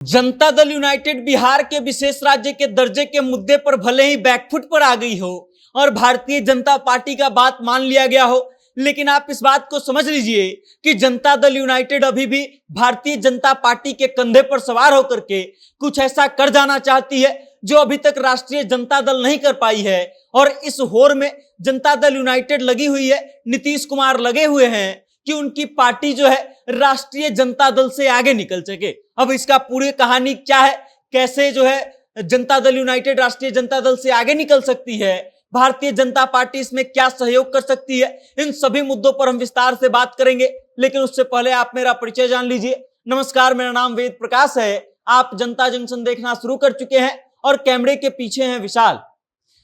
Janata Dal United Bihar के विशेष राज्य के दर्जे के मुद्दे पर भले ही बैकफुट पर आ गई हो और भारतीय जनता पार्टी का बात मान लिया गया हो, लेकिन आप इस बात को समझ लीजिए कि जनता दल यूनाइटेड अभी भी भारतीय जनता पार्टी के कंधे पर सवार होकर के कुछ ऐसा कर जाना चाहती है जो अभी तक राष्ट्रीय जनता दल नहीं कर पाई है। और इस होर में जनता दल यूनाइटेड लगी हुई है, नीतीश कुमार लगे हुए हैं कि उनकी पार्टी जो है राष्ट्रीय जनता दल से आगे निकल सके। अब इसका पूरी कहानी क्या है, कैसे जो है जनता दल यूनाइटेड राष्ट्रीय जनता दल से आगे निकल सकती है, भारतीय जनता पार्टी इसमें क्या सहयोग कर सकती है, इन सभी मुद्दों पर हम विस्तार से बात करेंगे। लेकिन उससे पहले आप मेरा परिचय जान लीजिए। नमस्कार, मेरा नाम वेद प्रकाश है। आप जनता जंक्शन देखना शुरू कर चुके हैं और कैमरे के पीछे हैं विशाल।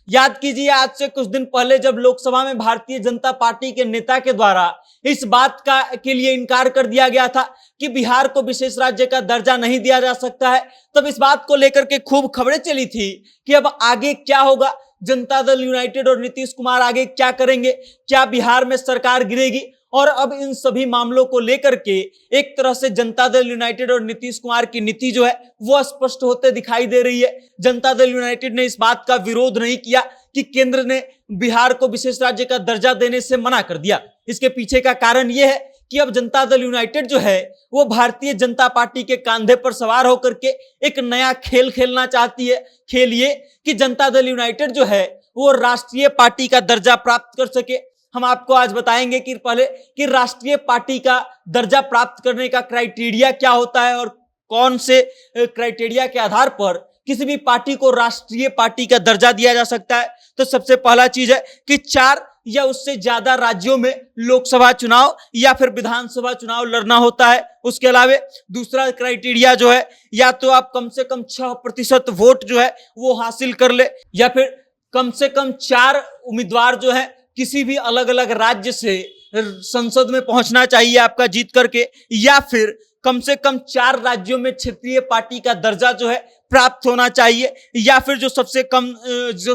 याद कीजिए, आज से कुछ दिन पहले जब लोकसभा में भारतीय जनता पार्टी के नेता के द्वारा इस बात के लिए इनकार कर दिया गया था कि बिहार को विशेष राज्य का दर्जा नहीं दिया जा सकता है, तब इस बात को लेकर के खूब खबरें चली थी कि अब आगे क्या होगा, जनता दल यूनाइटेड और नीतीश कुमार आगे क्या करेंगे, क्या बिहार में सरकार गिरेगी। और अब इन सभी मामलों को लेकर के एक तरह से जनता दल यूनाइटेड और नीतीश कुमार की नीति जो है वो स्पष्ट होते दिखाई दे रही है। जनता दल यूनाइटेड ने इस बात का विरोध नहीं किया कि केंद्र ने बिहार को विशेष राज्य का दर्जा देने से मना कर दिया। इसके पीछे का कारण यह है कि अब जनता दल यूनाइटेड जो है वो भारतीय जनता पार्टी के कंधे पर सवार होकर के एक नया खेल खेलना चाहती है। खेल ये कि जनता दल यूनाइटेड जो है वो राष्ट्रीय पार्टी का दर्जा प्राप्त कर सके। हम आपको आज बताएंगे कि पहले कि राष्ट्रीय पार्टी का दर्जा प्राप्त करने का क्राइटेरिया क्या होता है और कौन से क्राइटेरिया के आधार पर किसी भी पार्टी को राष्ट्रीय पार्टी का दर्जा दिया जा सकता है। तो सबसे पहला चीज है कि 4 या उससे ज्यादा राज्यों में लोकसभा चुनाव या फिर विधानसभा चुनाव लड़ना होता है। उसके अलावा दूसरा क्राइटेरिया जो है, या तो आप कम से कम 6% वोट जो है वो हासिल कर ले, या फिर कम से कम 4 उम्मीदवार जो है किसी भी अलग अलग राज्य से संसद में पहुंचना चाहिए आपका जीत करके, या फिर कम से कम 4 राज्यों में क्षेत्रीय पार्टी का दर्जा जो है प्राप्त होना चाहिए, या फिर जो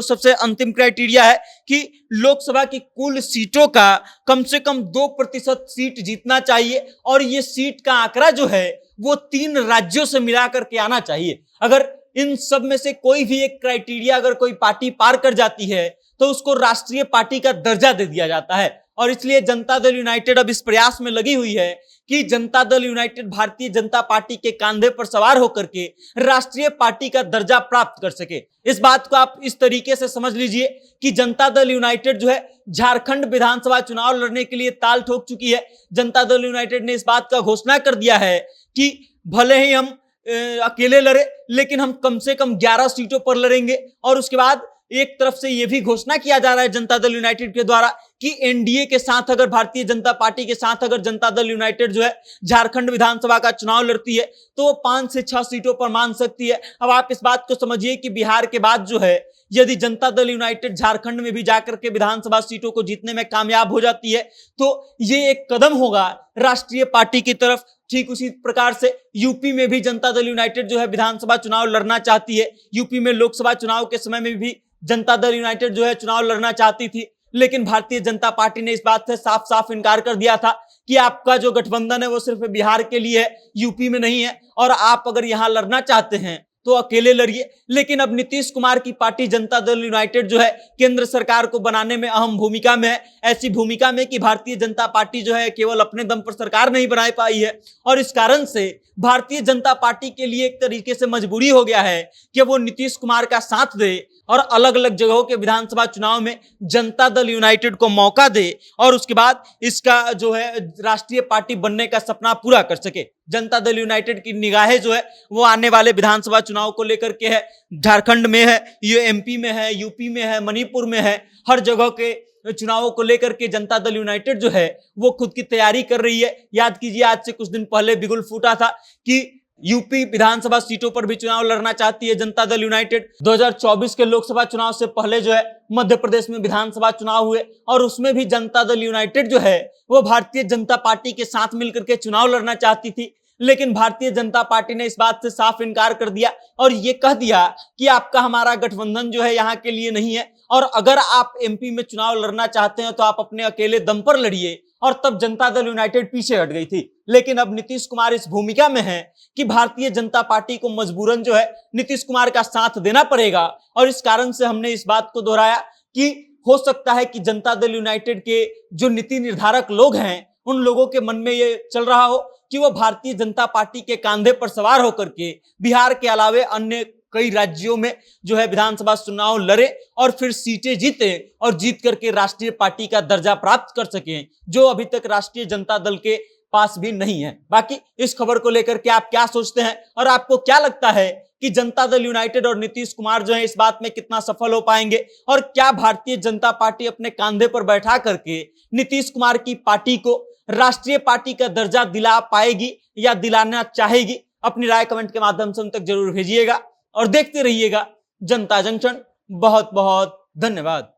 सबसे अंतिम क्राइटेरिया है कि लोकसभा की कुल सीटों का कम से कम 2% सीट जीतना चाहिए और ये सीट का आंकड़ा जो है वो 3 राज्यों से मिला करके आना चाहिए। अगर इन सब में से कोई भी एक क्राइटेरिया अगर कोई पार्टी पार कर जाती है तो उसको राष्ट्रीय पार्टी का दर्जा दे दिया जाता है। और इसलिए जनता दल यूनाइटेड अब इस प्रयास में लगी हुई है कि जनता दल यूनाइटेड भारतीय जनता पार्टी के कंधे पर सवार होकर के राष्ट्रीय पार्टी का दर्जा प्राप्त कर सके। इस बात को आप इस तरीके से समझ लीजिए कि जनता दल यूनाइटेड जो है झारखंड विधानसभा चुनाव लड़ने के लिए ताल ठोक चुकी है। जनता दल यूनाइटेड ने इस बात का घोषणा कर दिया है कि भले ही हम अकेले लड़े लेकिन हम कम से कम 11 सीटों पर लड़ेंगे। और उसके बाद एक तरफ से यह भी घोषणा किया जा रहा है जनता दल यूनाइटेड के द्वारा कि एनडीए के साथ अगर भारतीय जनता पार्टी के साथ अगर जनता दल यूनाइटेड जो है झारखंड विधानसभा का चुनाव लड़ती है तो वो 5 से 6 सीटों पर मान सकती है। अब आप इस बात को समझिए कि बिहार के बाद जो है यदि जनता दल यूनाइटेड झारखंड में भी जाकर के विधानसभा सीटों को जीतने में कामयाब हो जाती है तो ये एक कदम होगा राष्ट्रीय पार्टी की तरफ। ठीक उसी प्रकार से यूपी में भी जनता दल यूनाइटेड जो है विधानसभा चुनाव लड़ना चाहती है। यूपी में लोकसभा चुनाव के समय में भी जनता दल यूनाइटेड जो है चुनाव लड़ना चाहती थी, लेकिन भारतीय जनता पार्टी ने इस बात से साफ साफ इनकार कर दिया था कि आपका जो गठबंधन है वो सिर्फ बिहार के लिए है, यूपी में नहीं है, और आप अगर यहां लड़ना चाहते हैं तो अकेले लड़िए। लेकिन अब नीतीश कुमार की पार्टी जनता दल यूनाइटेड जो है केंद्र सरकार को बनाने में अहम भूमिका में है। ऐसी भूमिका में कि भारतीय जनता पार्टी जो है केवल अपने दम पर सरकार नहीं बना पाई है और इस कारण से भारतीय जनता पार्टी के लिए एक तरीके से मजबूरी हो गया है कि वो नीतीश कुमार का साथ दे और अलग अलग जगहों के विधानसभा चुनाव में जनता दल यूनाइटेड को मौका दे और उसके बाद इसका जो है राष्ट्रीय पार्टी बनने का सपना पूरा कर सके। जनता दल यूनाइटेड की निगाहें जो है वो आने वाले विधानसभा चुनाव को लेकर के है। झारखंड में है, ये एमपी में है, यूपी में है, मणिपुर में है, हर जगह के चुनावों को लेकर के जनता दल यूनाइटेड जो है वो खुद की तैयारी कर रही है। याद कीजिए, आज से कुछ दिन पहले बिगुल फूटा था कि यूपी विधानसभा सीटों पर भी चुनाव लड़ना चाहती है जनता दल यूनाइटेड। 2024 के लोकसभा चुनाव से पहले जो है मध्य प्रदेश में विधानसभा चुनाव हुए और उसमें भी जनता दल यूनाइटेड जो है वो भारतीय जनता पार्टी के साथ मिलकर के चुनाव लड़ना चाहती थी, लेकिन भारतीय जनता पार्टी ने इस बात से साफ इनकार कर दिया और ये कह दिया कि आपका हमारा गठबंधन जो है यहाँ के लिए नहीं है और अगर आप एमपी में चुनाव लड़ना चाहते हैं तो आप अपने अकेले दम पर लड़िए और तब जनता दल यूनाइटेड पीछे हट गई थी। लेकिन अब नीतीश कुमार इस भूमिका में है कि भारतीय जनता पार्टी को मजबूरन जो है नीतीश कुमार का साथ देना पड़ेगा। और इस कारण से हमने इस बात को दोहराया कि हो सकता है कि जनता दल यूनाइटेड के जो नीति निर्धारक लोग हैं उन लोगों के मन में ये चल रहा हो कि वो भारतीय जनता पार्टी के कंधे पर सवार होकर के बिहार के अलावे अन्य कई राज्यों में जो है विधानसभा चुनाव लड़े और फिर सीटें जीते और जीत करके राष्ट्रीय पार्टी का दर्जा प्राप्त कर सकें, जो अभी तक राष्ट्रीय जनता दल के पास भी नहीं है। बाकी इस खबर को लेकर के आप क्या सोचते हैं और आपको क्या लगता है कि जनता दल यूनाइटेड और नीतीश कुमार जो है इस बात में कितना सफल हो पाएंगे, और क्या भारतीय जनता पार्टी अपने कंधे पर बैठा करके नीतीश कुमार की पार्टी को राष्ट्रीय पार्टी का दर्जा दिला पाएगी या दिलाना चाहेगी? अपनी राय कमेंट के माध्यम से हम तक जरूर भेजिएगा और देखते रहिएगा जनता जंक्शन। बहुत बहुत धन्यवाद।